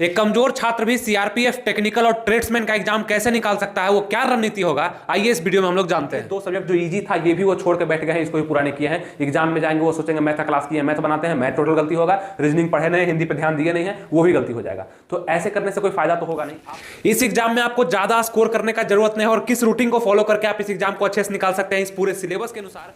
एक कमजोर छात्र भी सीआरपीएफ टेक्निकल और ट्रेड्समैन का एग्जाम कैसे निकाल सकता है, वो क्या रणनीति होगा, आइए इस वीडियो में हम लोग जानते हैं। दो सब्जेक्ट जो इजी था ये भी वो छोड़ के बैठ गए हैं, इसको भी पूरा नहीं किए हैं। एग्जाम में जाएंगे वो सोचेंगे मैथ क्लास की है, मैथ बनाते हैं, मैथ टोटल गलती होगा, रीजनिंग पढ़े नहीं, हिंदी पे ध्यान दिए नहीं है, वो भी गलती हो जाएगा। तो ऐसे करने से कोई फायदा तो होगा नहीं। इस एग्जाम में आपको ज्यादा स्कोर करने का जरूरत नहीं है और किस रूटीन को फॉलो करके आप इस एग्जाम को अच्छे से निकाल सकते हैं इस पूरे सिलेबस के अनुसार।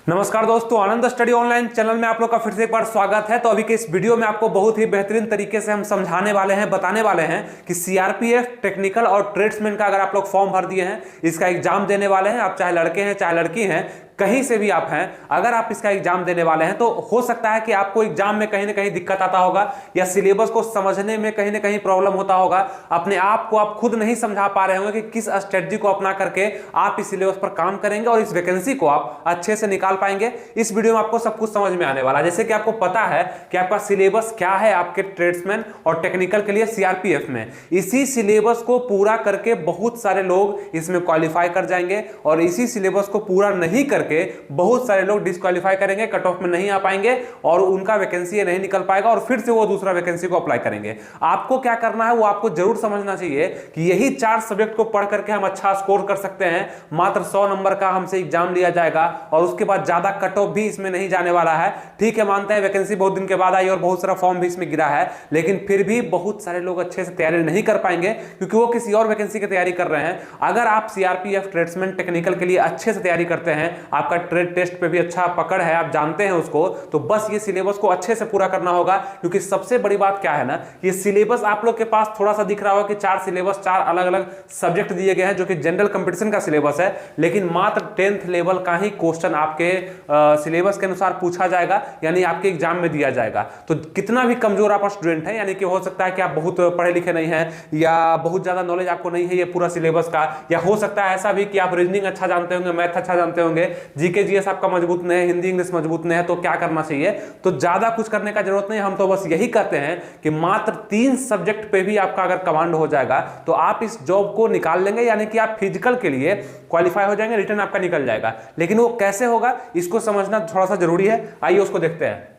नमस्कार दोस्तों, आनंद स्टडी ऑनलाइन चैनल में आप लोग का फिर से एक बार स्वागत है। तो अभी के इस वीडियो में आपको बहुत ही बेहतरीन तरीके से हम समझाने वाले हैं, बताने वाले हैं कि सीआरपीएफ टेक्निकल और ट्रेड्समैन का अगर आप लोग फॉर्म भर दिए हैं, इसका एग्जाम देने वाले हैं, आप चाहे लड़के हैं चाहे लड़की हैं, कहीं से भी आप हैं, अगर आप इसका एग्जाम देने वाले हैं तो हो सकता है कि आपको एग्जाम में कहीं ना कहीं दिक्कत आता होगा या सिलेबस को समझने में कहीं ना कहीं प्रॉब्लम होता होगा। अपने आप को आप खुद नहीं समझा पा रहे होंगे कि किस स्ट्रेटजी को अपना करके आप इस सिलेबस पर काम करेंगे और इस वैकेंसी को आप अच्छे से निकाल पाएंगे। इस वीडियो में आपको सब कुछ समझ में आने वाला है। जैसे कि आपको पता है कि आपका सिलेबस क्या है आपके ट्रेड्समैन और टेक्निकल के लिए सीआरपीएफ में, इसी सिलेबस को पूरा करके बहुत सारे लोग इसमें क्वालिफाई कर जाएंगे और इसी सिलेबस को पूरा नहीं करके बहुत सारे लोग डिस्क्वालीफाई करेंगे, कट ऑफ में नहीं आ पाएंगे और उनका वैकेंसी नहीं निकल पाएगा और फिर से वो दूसरा वैकेंसी को अप्लाई करेंगे। आपको क्या करना है वो आपको जरूर समझना चाहिए कि यही 4 सब्जेक्ट को पढ़ करके हम अच्छा स्कोर कर सकते हैं। मात्र 100 नंबर का हमसे एग्जाम लिया जाएगा और उसके बाद ज्यादा कट ऑफ भी इसमें नहीं जाने वाला है। ठीक है, मानते हैं वैकेंसी बहुत दिन के बाद आई और बहुत सारा फॉर्म भी इसमें गिरा है, लेकिन फिर भी बहुत सारे लोग अच्छे से तैयारी नहीं कर पाएंगे क्योंकि वो किसी और वैकेंसी की तैयारी कर रहे हैं। अगर आप सीआरपीएफ ट्रेड्समैन टेक्निकल के लिए अच्छे से तैयारी करते हैं, आपका ट्रेड टेस्ट पे भी अच्छा पकड़ है, आप जानते हैं उसको, तो बस ये सिलेबस को अच्छे से पूरा करना होगा। क्योंकि सबसे बड़ी बात क्या है ना, ये सिलेबस आप लोग के पास थोड़ा सा दिख रहा होगा कि 4 सिलेबस 4 अलग अलग सब्जेक्ट दिए गए हैं जो कि जनरल कंपटीशन का सिलेबस है, लेकिन मात्र 10th लेवल का ही क्वेश्चन आपके सिलेबस के अनुसार पूछा जाएगा, यानी आपके एग्जाम में दिया जाएगा। तो कितना भी कमजोर आप स्टूडेंट है, यानी कि हो सकता है कि आप बहुत पढ़े लिखे नहीं हैं या बहुत ज्यादा नॉलेज आपको नहीं है ये पूरा सिलेबस का, या हो सकता है ऐसा भी कि आप रीजनिंग अच्छा जानते होंगे, मैथ अच्छा जानते होंगे, जीके जीएस आपका मजबूत नहीं है, हिंदी इंग्लिश मजबूत नहीं है, तो क्या करना चाहिए? तो ज्यादा कुछ करने का जरूरत नहीं, हम तो बस यही कहते हैं कि मात्र 3 सब्जेक्ट पे भी आपका अगर कमांड हो जाएगा तो आप इस जॉब को निकाल लेंगे, यानी कि आप फिजिकल के लिए क्वालिफाई हो जाएंगे, रिटर्न आपका निकल जाएगा। लेकिन वो कैसे होगा इसको समझना थोड़ा सा जरूरी है। आइए उसको देखते हैं।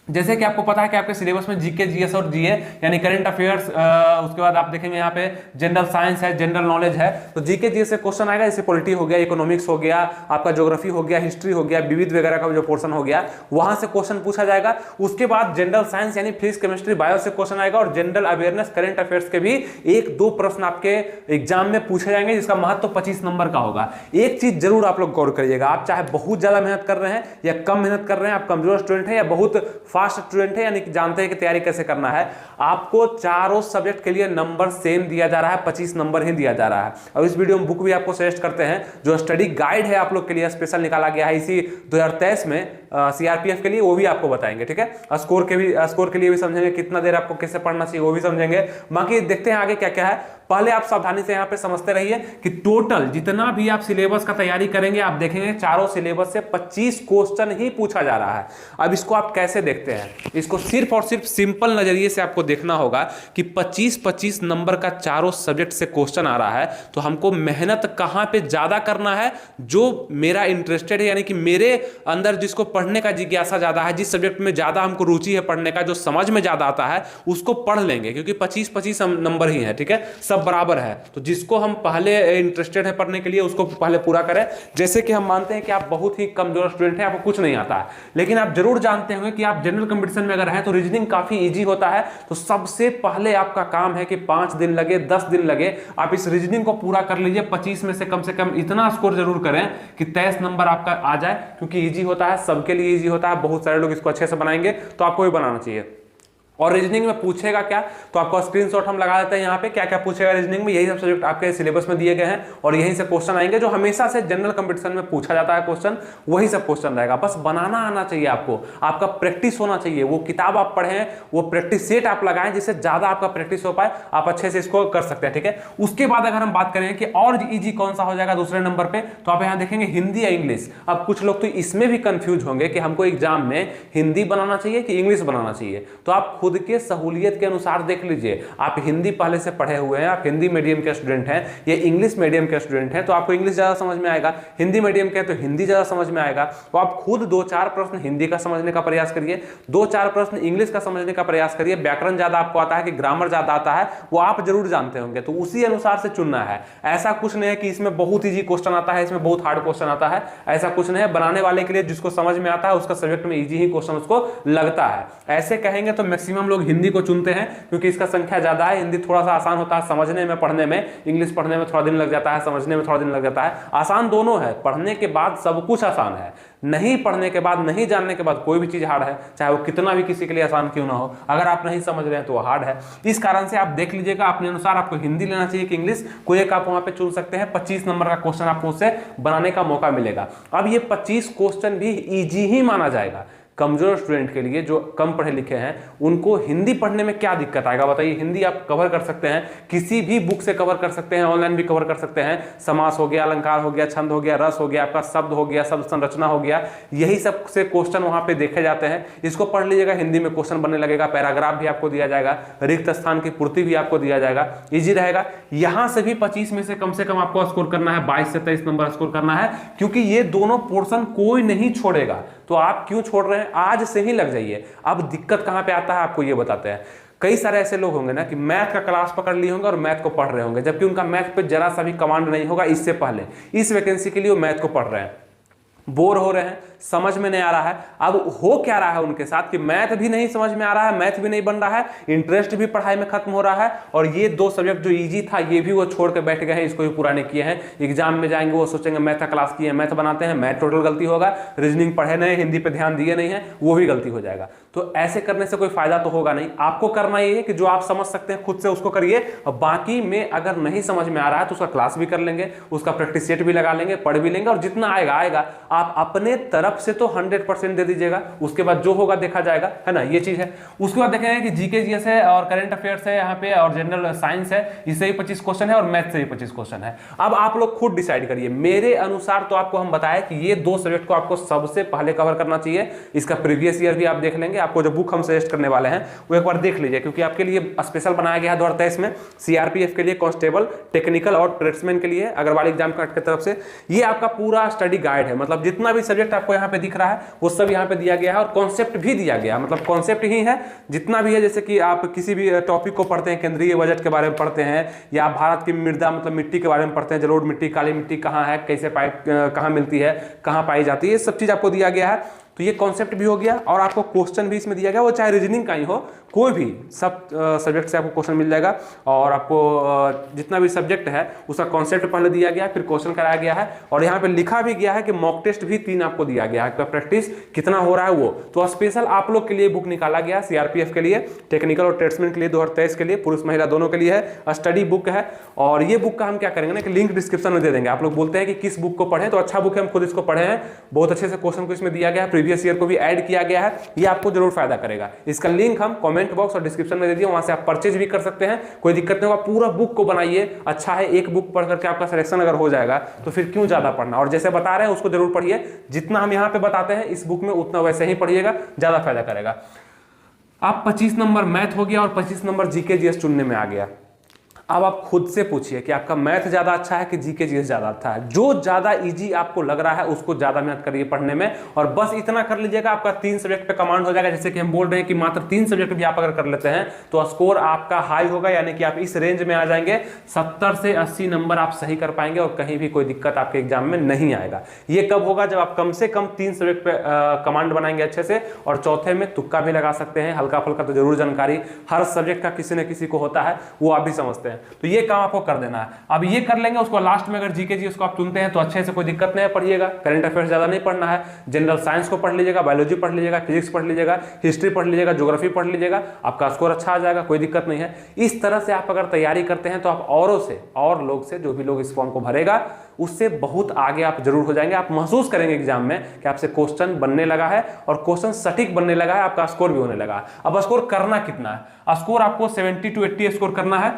जैसे कि आपको पता है कि आपके सिलेबस में जीके जीएस और जीए यानी करंट अफेयर्स, उसके बाद आप देखेंगे यहाँ पे जनरल साइंस है, जनरल नॉलेज है। तो जीके जीएस से क्वेश्चन आएगा, जैसे पॉलिटी हो गया, इकोनॉमिक्स हो गया, आपका ज्योग्राफी हो गया, हिस्ट्री हो गया, विविध वगैरह का जो पोर्शन हो गया वहां से क्वेश्चन पूछा जाएगा। उसके बाद जनरल साइंस यानी फिजिक्स केमिस्ट्री बायो से क्वेश्चन आएगा और जनरल अवेयरनेस करंट अफेयर्स के भी 1-2 प्रश्न आपके एग्जाम में पूछे जाएंगे, जिसका महत्व 25 नंबर का होगा। एक चीज जरूर आप लोग गौर करिएगा, आप चाहे बहुत ज्यादा मेहनत कर रहे हैं या कम मेहनत कर रहे हैं, आप कमजोर स्टूडेंट है या बहुत फास्ट स्टूडेंट है, जानते हैं कि तैयारी कैसे करना है, आपको चारों सब्जेक्ट के लिए नंबर सेम दिया जा रहा है, 25 नंबर ही दिया जा रहा है। और इस वीडियो में बुक भी आपको सजेस्ट करते हैं, जो स्टडी गाइड है आप लोग के लिए स्पेशल निकाला गया है इसी 2023 में सीआरपीएफ के लिए, वो भी आपको बताएंगे। ठीक है, स्कोर के लिए भी समझेंगे, कितना देर आपको कैसे पढ़ना चाहिए वो भी समझेंगे। बाकी देखते हैं आगे क्या क्या है। पहले आप सावधानी से यहाँ पे समझते रहिए कि टोटल जितना भी आप सिलेबस का तैयारी करेंगे, आप देखेंगे चारों सिलेबस से 25 क्वेश्चन ही पूछा जा रहा है। अब इसको आप कैसे देखते हैं, इसको सिर्फ और सिर्फ सिंपल नजरिए से आपको देखना होगा कि 25-25 नंबर का चारों सब्जेक्ट से क्वेश्चन आ रहा है, तो हमको मेहनत कहां पे ज्यादा करना है, जो मेरा इंटरेस्टेड है, यानी कि मेरे अंदर जिसको पढ़ने का जिज्ञासा ज्यादा है, जिस सब्जेक्ट में ज्यादा हमको रुचि है पढ़ने का, जो समझ में ज्यादा आता है, उसको पढ़ लेंगे, क्योंकि 25-25 नंबर ही है। ठीक है, सब बराबर है, तो जिसको हम पहले इंटरेस्टेड है पढ़ने के लिए उसको पहले पूरा करें। जैसे कि हम मानते हैं कि आप बहुत ही कमजोर स्टूडेंट हैं, आपको कुछ नहीं आता है, लेकिन आप जरूर जानते होंगे कि आप जनरल कंपटीशन में अगर हैं तो रीजनिंग काफी इजी होता है। तो सबसे पहले आपका काम है कि 5 दिन लगे 10 दिन लगे, आप इस रीजनिंग को पूरा कर लीजिए। 25 में से कम इतना स्कोर जरूर करें कि 23 नंबर आपका आ जाए, क्योंकि इजी होता है, सबके लिए इजी होता है, बहुत सारे लोग इसको अच्छे से बनाएंगे, तो आपको भी बनाना चाहिए। और रीजनिंग में पूछेगा क्या, तो आपको स्क्रीनशॉट हम लगा देते हैं यहाँ पे, क्या क्या पूछेगा रीजनिंग में। यही सब सब्जेक्ट आपके सिलेबस में दिए गए हैं और यहीं से क्वेश्चन आएंगे, जो हमेशा से जनरल कंपटीशन में पूछा जाता है क्वेश्चन, वही सब क्वेश्चन रहेगा। बस बनाना आना चाहिए आपको, आपका प्रैक्टिस होना चाहिए। वो किताब आप पढ़ें, वो प्रैक्टिस सेट आप लगाएं, जिससे ज्यादा आपका प्रैक्टिस हो पाए, आप अच्छे से इसको कर सकते हैं। ठीक है, उसके बाद अगर हम बात करें कि और इजी कौन सा हो जाएगा दूसरे नंबर पे, तो आप यहाँ देखेंगे हिंदी या इंग्लिश। अब कुछ लोग तो इसमें भी कंफ्यूज होंगे कि हमको एग्जाम में हिंदी बनाना चाहिए कि इंग्लिश बनाना चाहिए, तो आप खुद के सहूलियत के अनुसार देख लीजिए। आप हिंदी पहले से पढ़े हुए हैं, आप हिंदी मीडियम के स्टूडेंट हैं, ये इंग्लिश मीडियम के स्टूडेंट हैं, तो आपको इंग्लिश ज्यादा समझ में आएगा। हिंदी मीडियम के तो हिंदी ज्यादा समझ में आएगा। तो आप खुद 2-4 प्रश्न हिंदी का समझने का प्रयास करिए, 2-4 प्रश्न इंग्लिश का समझने का प्रयास करिए। व्याकरण ज्यादा आपको आता है कि ग्रामर ज्यादा आता है, वो आप जरूर जानते होंगे, तो उसी अनुसार से चुनना है। ऐसा कुछ नहीं है कि इसमें बहुत इजी क्वेश्चन आता है, इसमें बहुत हार्ड क्वेश्चन आता है, ऐसा कुछ नहीं है। बनाने वाले के लिए जिसको समझ में आता है उसका सब्जेक्ट में इजी ही क्वेश्चन उसको लगता है। ऐसे कहेंगे तो मैक्सिमम लोग हिंदी को चुनते हैं क्योंकि इसका संख्या ज्यादा है। हिंदी थोड़ा सा आसान होता है समझने में, पढ़ने में। इंग्लिश पढ़ने में थोड़ा दिन लग जाता है, समझने में थोड़ा दिन लग जाता है। आसान दोनों है, पढ़ने के बाद सब कुछ आसान है, नहीं पढ़ने के बाद, नहीं जानने के बाद कोई भी चीज हार्ड है, चाहे वो कितना भी किसी के लिए आसान क्यों ना हो। अगर आप नहीं समझ रहे हैं तो वो हार्ड है। इस कारण से आप देख लीजिएगा अपने अनुसार आपको हिंदी लेना चाहिए कि इंग्लिश, कोई एक आप वहां पे चुन सकते हैं। 25 नंबर का क्वेश्चन आपको उससे बनाने का मौका मिलेगा। अब ये 25 क्वेश्चन भी इजी ही माना जाएगा। कमजोर स्टूडेंट के लिए, जो कम पढ़े लिखे हैं, उनको हिंदी पढ़ने में क्या दिक्कत आएगा बताइए। हिंदी आप कवर कर सकते हैं, किसी भी बुक से कवर कर सकते हैं, ऑनलाइन भी कवर कर सकते हैं। समास हो गया, अलंकार हो गया, छंद हो गया, रस हो गया, आपका शब्द हो गया, शब्द संरचना हो गया, यही सब से क्वेश्चन वहां पे देखे जाते हैं। इसको पढ़ लीजिएगा, हिंदी में क्वेश्चन बनने लगेगा, पैराग्राफ भी आपको दिया जाएगा, रिक्त स्थान की पूर्ति भी आपको दिया जाएगा, ईजी रहेगा। यहां से भी 25 में से कम आपको स्कोर करना है, 22 से 23 नंबर स्कोर करना है, क्योंकि ये दोनों पोर्शन कोई नहीं छोड़ेगा। तो आप क्यों छोड़ रहे हैं, आज से ही लग जाइए। अब दिक्कत कहां पे आता है आपको ये बताते हैं। कई सारे ऐसे लोग होंगे ना कि मैथ का क्लास पकड़ लिए होंगे और मैथ को पढ़ रहे होंगे, जबकि उनका मैथ पे जरा सा भी कमांड नहीं होगा। इससे पहले इस वैकेंसी के लिए वो मैथ को पढ़ रहे हैं, बोर हो रहे हैं, समझ में नहीं आ रहा है। अब हो क्या रहा है उनके साथ कि मैथ भी नहीं समझ में आ रहा है, मैथ भी नहीं बन रहा है, इंटरेस्ट भी पढ़ाई में खत्म हो रहा है, और ये 2 सब्जेक्ट जो इजी था ये भी वो छोड़ के बैठ गए हैं, इसको भी पूरा नहीं किए हैं। एग्जाम में जाएंगे वो सोचेंगे मैथ का क्लास किए, मैथ बनाते हैं, मैथ टोटल गलती होगा, रीजनिंग पढ़े नहीं, हिंदी पे ध्यान दिए नहीं है, वो भी गलती हो जाएगा। तो ऐसे करने से कोई फायदा तो होगा नहीं। आपको करना ये है कि जो आप समझ सकते हैं खुद से उसको करिए, और बाकी में अगर नहीं समझ में आ रहा है तो उसका क्लास भी कर लेंगे, उसका प्रैक्टिस सेट भी लगा लेंगे, पढ़ भी लेंगे, और जितना आएगा आएगा। आप अपने तरफ से तो 100% दे दीजिएगा, उसके बाद जो होगा देखा जाएगा, है ना, ये चीज है। उसके बाद देखेंगे कि जीके जीएस है और करंट अफेयर्स है यहाँ पे, और जनरल साइंस है, इससे ही 25 क्वेश्चन है, और मैथ से ही 25 क्वेश्चन है। अब आप लोग खुद डिसाइड करिए। मेरे अनुसार तो आपको हम बताया कि ये 2 सब्जेक्ट को आपको सबसे पहले कवर करना चाहिए। इसका प्रीवियस ईयर भी आप देख लेंगे, आपको जो बुक हम सजेस्ट करने वाले हैं वो एक बार देख लीजिए, क्योंकि आपके लिए स्पेशल बनाया गया है 2023 में, सीआरपीएफ के लिए, कांस्टेबल, टेक्निकल और ट्रेड्समैन के लिए, अग्रवाल एग्जाम कार्ड की तरफ से। ये आपका पूरा स्टडी गाइड है, मतलब जितना भी सब्जेक्ट आपको यहाँ पे दिख रहा है वो सब यहाँ पे दिया गया है, और कॉन्सेप्ट भी दिया गया, मतलब कॉन्सेप्ट ही है जितना भी है। जैसे कि आप किसी भी टॉपिक को पढ़ते हैं, केंद्रीय बजट के बारे में पढ़ते हैं, या भारत की मृदा मतलब मिट्टी के बारे में पढ़ते हैं, जलोढ़ मिट्टी, काली मिट्टी कहाँ है, कैसे कहाँ मिलती है, कहाँ पाई जाती है, ये सब चीज आपको दिया गया है। तो ये कॉन्सेप्ट भी हो गया, और आपको क्वेश्चन भी इसमें दिया गया, वो चाहे रीजनिंग का ही हो, कोई भी सब सब्जेक्ट से आपको क्वेश्चन मिल जाएगा। और आपको जितना भी सब्जेक्ट है उसका कॉन्सेप्ट पहले दिया गया, फिर क्वेश्चन कराया गया है, और यहाँ पे लिखा भी गया है कि मॉक टेस्ट भी 3 आपको दिया गया है, प्रैक्टिस कितना हो रहा है वो। तो स्पेशल आप लोग के लिए बुक निकाला गया, सीआरपीएफ के लिए, टेक्निकल और ट्रेड्समैन के लिए 2023 के लिए, पुरुष महिला दोनों के लिए है, स्टडी बुक है। और ये बुक का हम क्या करेंगे ना कि लिंक डिस्क्रिप्शन में दे देंगे। आप लोग बोलते हैं कि किस बुक को पढ़ें, तो अच्छा बुक है, हम खुद इसको पढ़े हैं, बहुत अच्छे से क्वेश्चन को इसमें दिया गया है, प्रीवियस ईयर को भी ऐड किया गया है, ये आपको जरूर फायदा करेगा। इसका लिंक हम कमेंट बॉक्स और डिस्क्रिप्शन में दे दिए, वहां से आप परचेज भी कर सकते हैं, कोई दिक्कत नहीं होगा। पूरा बुक को बनाइए, अच्छा है, एक बुक पढ़ करके आपका सिलेक्शन अगर हो जाएगा तो फिर क्यों ज्यादा पढ़ना। और जैसे बता रहे हैं उसको जरूर पढ़िए, जितना हम यहाँ पे बताते हैं इस बुक में उतना वैसे ही पढ़िएगा, ज्यादा फायदा करेगा। आप 25 नंबर मैथ हो गया और 25 नंबर जीके जीएस चुनने में आ गया। अब आप खुद से पूछिए कि आपका मैथ ज्यादा अच्छा है कि जीके जीएस ज्यादा अच्छा है। जो ज्यादा इजी आपको लग रहा है उसको ज्यादा मेहनत करिए पढ़ने में, और बस इतना कर लीजिएगा, आपका 3 सब्जेक्ट पे कमांड हो जाएगा। जैसे कि हम बोल रहे हैं कि मात्र 3 सब्जेक्ट भी आप अगर कर लेते हैं तो स्कोर आपका हाई होगा, यानी कि आप इस रेंज में आ जाएंगे, 70 से 80 नंबर आप सही कर पाएंगे, और कहीं भी कोई दिक्कत आपके एग्जाम में नहीं आएगा। ये कब होगा, जब आप कम से कम 3 सब्जेक्ट पे कमांड बनाएंगे अच्छे से, और चौथे में तुक्का भी लगा सकते हैं, हल्का फुल्का तो जरूर जानकारी हर सब्जेक्ट का किसी न किसी को होता है, वो आप भी समझते हैं। तो ये काम कर देना है। अब ये कर लेंगे, उसको लास्ट में अगर जीके जी उसको आप चुनते हैं तो अच्छे से कोई दिक्कत नहीं है, पढ़िएगा। करंट अफेयर्स ज्यादा नहीं पढ़ना है, जनरल साइंस को पढ़ लीजिएगा, बायोलॉजी पढ़ लीजिएगा, फिजिक्स पढ़ लीजिएगा, हिस्ट्री पढ़ लीजिएगा, ज्योग्राफी पढ़ लीजिएगा, आपका स्कोर अच्छा आ जाएगा, कोई दिक्कत नहीं है। इस तरह से आप अगर तैयारी करते हैं तो आप औरों से, और लोग से, जो भी लोग इस फॉर्म को भरेगा उससे बहुत आगे आप जरूर हो जाएंगे। आप महसूस करेंगे एग्जाम में कि आपसे क्वेश्चन बनने लगा है, और क्वेश्चन सटीक बनने लगा है, आपका स्कोर भी होने लगा है। अब स्कोर करना कितना है, स्कोर आपको 70 to 80 स्कोर करना है।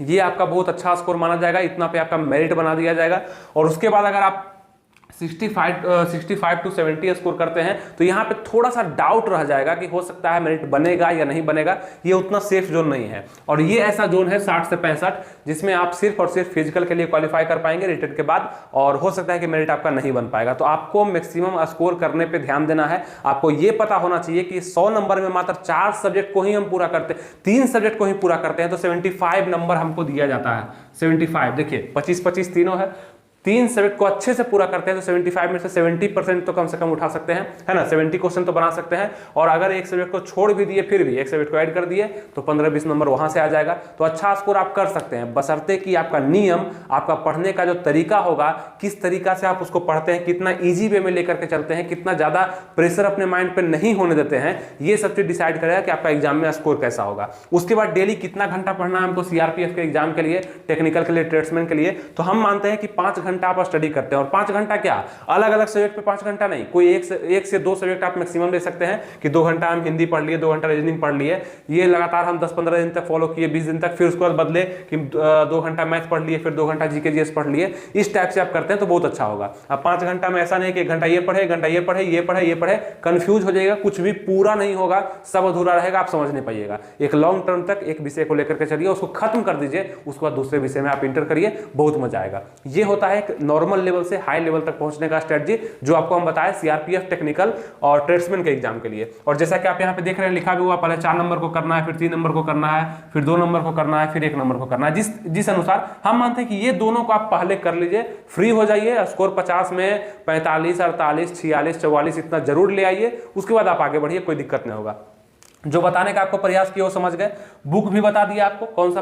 ये आपका बहुत अच्छा स्कोर माना जाएगा, इतना पे आपका मेरिट बना दिया जाएगा। और उसके बाद अगर आप 65 to 70 स्कोर करते हैं तो यहाँ पे थोड़ा सा डाउट रह जाएगा कि हो सकता है मेरिट बनेगा या नहीं बनेगा। ये उतना सेफ जोन नहीं है, और ये ऐसा जोन है 60 से 65 जिसमें आप सिर्फ और सिर्फ फिजिकल के लिए क्वालिफाई कर पाएंगे रिटन के बाद, और हो सकता है कि मेरिट आपका नहीं बन पाएगा। तो आपको मैक्सिमम स्कोर करने पर ध्यान देना है। आपको ये पता होना चाहिए कि 100 नंबर में मात्र 4 सब्जेक्ट को ही हम पूरा करते हैं, 3 सब्जेक्ट को ही पूरा करते हैं तो 75 नंबर हमको दिया जाता है। 75 देखिए 25-25 तीनों है, 3 सब्जेक्ट को अच्छे से पूरा करते हैं तो 75 में से 70% तो कम से कम उठा सकते हैं, है ना। 70 क्वेश्चन तो बना सकते हैं, और अगर एक सब्जेक्ट को छोड़ भी दिए फिर भी एक सब्जेक्ट को ऐड कर दिए तो 15-20 नंबर वहां से आ जाएगा। तो अच्छा स्कोर आप कर सकते हैं, बशर्ते कि आपका नियम, आपका पढ़ने का जो तरीका होगा, किस तरीका से आप उसको पढ़ते हैं, कितना ईजी वे में लेकर के चलते हैं, कितना ज्यादा प्रेशर अपने माइंड पर नहीं होने देते हैं, ये सब चीज डिसाइड करेगा कि आपका एग्जाम में स्कोर कैसा होगा। उसके बाद डेली कितना घंटा पढ़ना है हमको सीआरपीएफ के एग्जाम के लिए, टेक्निकल के लिए, ट्रेड्समैन के लिए, तो हम मानते हैं कि 5 घंटा आप स्टडी करते हैं। और 5 घंटा क्या, अलग अलग सब्जेक्ट पे 5 घंटा नहीं, कोई एक से 2 सब्जेक्ट आप मैक्सिमम ले सकते हैं कि 2 घंटा हम हिंदी पढ़ लिए, 2 घंटा रीजनिंग पढ़ लिए। ये लगातार हम 10-15 दिन तक फॉलो किए, 20 दिन तक, फिर उसके बाद बदले कि 2 घंटा मैथ पढ़ लिए, फिर 2 घंटा जीके जीएस पढ़ लिए। इस टाइप से आप करते हैं तो बहुत अच्छा होगा। अब 5 घंटा में ऐसा नहीं कि 1 घंटा ये पढ़े, 1 घंटा ये पढ़े, ये पढ़े, ये पढ़े, कंफ्यूज हो जाएगा, कुछ भी पूरा नहीं होगा, सब अधूरा रहेगा, आप समझ नहीं पाइएगा। एक लॉन्ग टर्म तक एक विषय को लेकर के चलिए, उसको खत्म कर दीजिए, उसके बाद दूसरे विषय में आप इंटर करिए, बहुत मजा आएगा। ये होता है एक नॉर्मल लेवल से हाई लेवल तक पहुंचने का स्ट्रेटजी, जो आपको हम बताएं सीआरपीएफ टेक्निकल और ट्रेड्समैन के एग्जाम के लिए। और जैसा कि आप यहां पे देख रहे हैं लिखा भी हुआ, पहले 4 नंबर को करना है, फिर 3 नंबर को करना है, फिर 2 नंबर को करना है, फिर 1 नंबर को करना है। जिस अनुसार हम मानते हैं कि ये दोनों को आप पहले कर लीजिए, फ्री हो जाइए, स्कोर 50 में 45, 48, 46, 44 इतना जरूर ले आइए, उसके बाद आप आगे बढ़िए, कोई दिक्कत नहीं होगा। जो बताने का आपको प्रयास किया वो समझ गए। बुक भी बता दिया आपको, कौन सा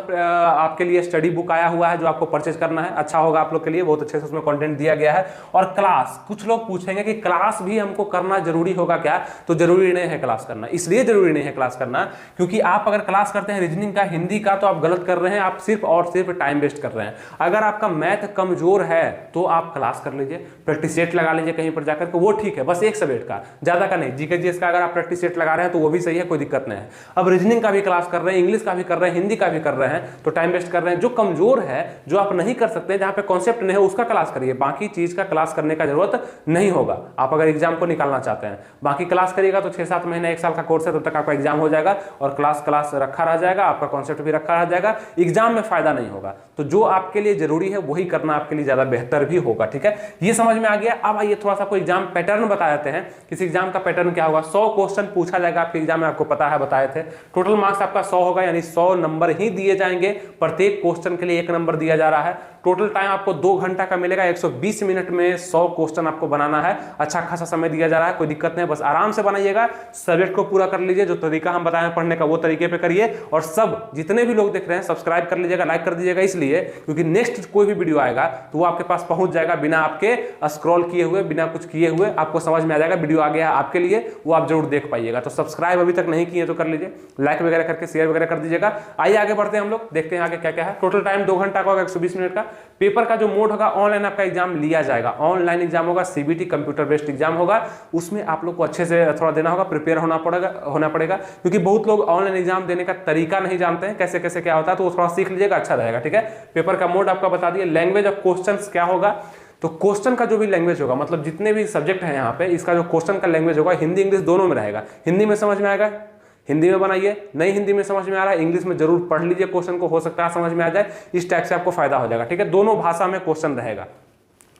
आपके लिए स्टडी बुक आया हुआ है जो आपको परचेज करना है, अच्छा होगा आप लोग के लिए, बहुत अच्छे से उसमें कंटेंट दिया गया है। और क्लास, कुछ लोग पूछेंगे कि क्लास भी हमको करना जरूरी होगा क्या, तो जरूरी नहीं है क्लास करना। इसलिए जरूरी नहीं है क्लास करना क्योंकि आप अगर क्लास करते हैं रीजनिंग का, हिंदी का, तो आप गलत कर रहे हैं, आप सिर्फ और सिर्फ टाइम वेस्ट कर रहे हैं। अगर आपका मैथ कमजोर है तो आप क्लास कर लीजिए, प्रैक्टिस सेट लगा लीजिए कहीं पर जाकर के, वो ठीक है, बस एक सब्जेक्ट का, ज्यादा का नहीं। जीके जीएस का अगर आप प्रैक्टिस सेट लगा रहे हैं तो वो भी सही है, कोई दिक्कत नहीं है। अब रीजनिंग का भी क्लास कर रहे हैं, इंग्लिश का भी कर रहे हैं, हिंदी का भी कर रहे हैं, तो टाइम वेस्ट कर रहे हैं। जो कमजोर है, जो आप नहीं कर सकते, जहां पे कॉन्सेप्ट नहीं है, उसका क्लास करिए, बाकी चीज का क्लास करने का जरूरत नहीं होगा। आप अगर एग्जाम को निकालना चाहते हैं, बाकी क्लास करिएगा तो 6-7 महीने 1 साल का कोर्स है, तब तक आपका एग्जाम हो जाएगा और क्लास रखा रह जाएगा, आपका कॉन्सेप्ट भी रखा रह जाएगा, एग्जाम में फायदा नहीं होगा। तो जो आपके लिए जरूरी है वही करना आपके लिए ज्यादा बेहतर भी होगा, ठीक है। ये समझ में आ गया। अब आइए थोड़ा सा कोई एग्जाम पैटर्न बता देते हैं, किसी एग्जाम का पैटर्न क्या होगा। 100 क्वेश्चन पूछा जाएगा आपके एग्जाम में, आपको पता है, बताए थे। टोटल मार्क्स आपका 100 होगा, यानी 100 नंबर ही दिए जाएंगे, प्रत्येक क्वेश्चन के लिए 1 नंबर दिया जा रहा है। टोटल टाइम आपको 2 घंटा का मिलेगा, 120 मिनट में 100 क्वेश्चन आपको बनाना है। अच्छा खासा समय दिया जा रहा है, कोई दिक्कत नहीं, बस आराम से बनाइएगा, सब्जेक्ट को पूरा कर लीजिए, जो तरीका हम बताए पढ़ने का वो तरीके पे करिए। और सब जितने भी लोग देख रहे हैं सब्सक्राइब कर लीजिएगा, लाइक कर दीजिएगा, इसलिए क्योंकि नेक्स्ट कोई भी वीडियो आएगा तो वो आपके पास पहुंच जाएगा बिना आपके स्क्रॉल किए हुए, बिना कुछ किए हुए, आपको समझ में आ जाएगा वीडियो आ गया है आपके लिए, वो आप जरूर देख पाइएगा। तो सब्सक्राइब अभी तक नहीं किए तो कर लीजिए, लाइक वगैरह करके शेयर वगैरह कर दीजिएगा। आइए आगे बढ़ते हैं हम लोग, देखते हैं आगे क्या क्या है। टोटल टाइम 2 घंटा का होगा, 120 मिनट का। पेपर का जो मोड होगा, ऑनलाइन आपका एग्जाम लिया जाएगा, ऑनलाइन एग्जाम होगा, सीबीटी कंप्यूटर बेस्ड एग्जाम होगा। उसमें आप लोग को अच्छे से थोड़ा देना होगा, प्रिपेयर होना पड़ेगा क्योंकि बहुत लोग ऑनलाइन एग्जाम देने का तरीका नहीं जानते हैं, कैसे कैसे क्या होता है, तो वो थोड़ा सीख लीजिएगा, अच्छा रहेगा, ठीक है। पेपर का मोड आपका बता दिए। लैंग्वेज ऑफ क्वेश्चंस क्या होगा, तो क्वेश्चन का जो भी लैंग्वेज होगा, मतलब जितने भी सब्जेक्ट है यहाँ पे, इसका जो क्वेश्चन का लैंग्वेज होगा, हिंदी इंग्लिश दोनों में रहेगा। हिंदी में समझ में आएगा, हिंदी में बनाइए, नहीं हिंदी में समझ में आ रहा है, इंग्लिश में जरूर पढ़ लीजिए क्वेश्चन को, हो सकता है समझ में आ जाए। इस टाइप से आपको फायदा हो जाएगा, ठीक है। दोनों भाषा में क्वेश्चन रहेगा।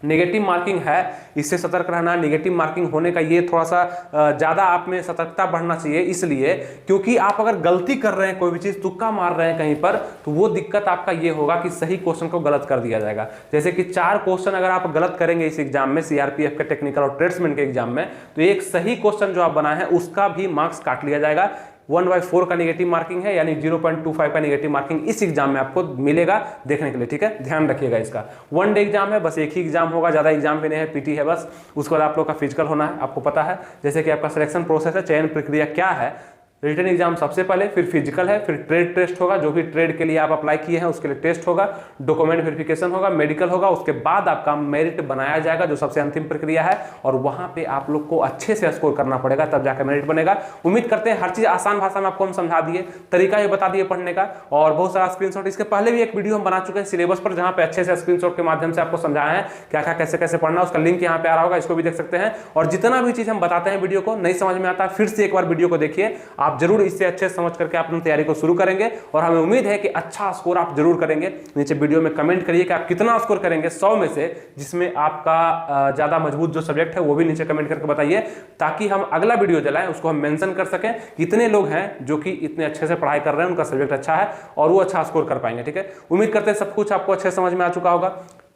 नेगेटिव मार्किंग है, इससे सतर्क रहना। नेगेटिव मार्किंग होने का ये थोड़ा सा ज्यादा आप में सतर्कता बढ़ना चाहिए, इसलिए क्योंकि आप अगर गलती कर रहे हैं, कोई भी चीज तुक्का मार रहे हैं कहीं पर, तो वो दिक्कत आपका ये होगा कि सही क्वेश्चन को गलत कर दिया जाएगा। जैसे कि 4 क्वेश्चन अगर आप गलत करेंगे इस एग्जाम में, सीआरपीएफ के टेक्निकल और ट्रेड्समैन के एग्जाम में, तो एक सही क्वेश्चन जो आप बनाए हैं उसका भी मार्क्स काट लिया जाएगा। 1/4 का नेगेटिव मार्किंग है, यानी 0.25 का नेगेटिव मार्किंग इस एग्जाम में आपको मिलेगा देखने के लिए, ठीक है। ध्यान रखिएगा इसका। 1 डे एग्जाम है, बस एक ही एग्जाम होगा, ज्यादा एग्जाम भी नहीं है, पीटी है बस। उसके बाद आप लोग का फिजिकल होना है, आपको पता है। जैसे कि आपका सिलेक्शन प्रोसेस है, चयन प्रक्रिया क्या है, रिटन एग्जाम सबसे पहले, फिर फिजिकल है, फिर ट्रेड टेस्ट होगा, जो भी ट्रेड के लिए आप अप्लाई किए हैं उसके लिए टेस्ट होगा, डॉक्यूमेंट वेरिफिकेशन होगा, मेडिकल होगा, उसके बाद आपका मेरिट बनाया जाएगा जो सबसे अंतिम प्रक्रिया है, और वहां पे आप लोग को अच्छे से स्कोर करना पड़ेगा तब जाकर मेरिट बनेगा। उम्मीद करते हैं हर चीज आसान भाषा में आपको हम समझा दिए, तरीका भी बता दिए पढ़ने का, और बहुत सारा स्क्रीनशॉट। इसके पहले भी एक वीडियो हम बना चुके हैं सिलेबस पर, जहां पे अच्छे से स्क्रीनशॉट के माध्यम से आपको समझाया है क्या क्या कैसे कैसे पढ़ना, उसका लिंक यहाँ पे आ रहा होगा, इसको भी देख सकते हैं। और जितना भी चीज हम बताते हैं वीडियो को नहीं समझ में आता फिर से एक बार वीडियो को देखिए, आप जरूर इससे अच्छे समझ करके अपनी तैयारी को शुरू करेंगे, और हमें उम्मीद है कि अच्छा स्कोर आप जरूर करेंगे। नीचे वीडियो में कमेंट करिए कि आप कितना स्कोर करेंगे 100 में से, जिसमें आपका ज्यादा मजबूत जो सब्जेक्ट है वो भी नीचे कमेंट करके बताइए, ताकि हम अगला वीडियो चलाएं उसको हम मेंशन कर सकें कितने लोग हैं जो कि इतने अच्छे से पढ़ाई कर रहे हैं, उनका सब्जेक्ट अच्छा है और वो अच्छा स्कोर कर पाएंगे। ठीक है, उम्मीद करते हैं सब कुछ आपको अच्छे समझ में आ चुका होगा।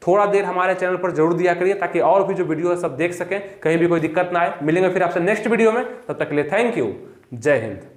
थोड़ा देर हमारे चैनल पर जरूर दिया करिए ताकि और भी जो वीडियो है सब देख सकें, कहीं भी कोई दिक्कत ना आए। मिलेंगे फिर आपसे नेक्स्ट वीडियो में, तब तक के लिए थैंक यू, जय हिंद।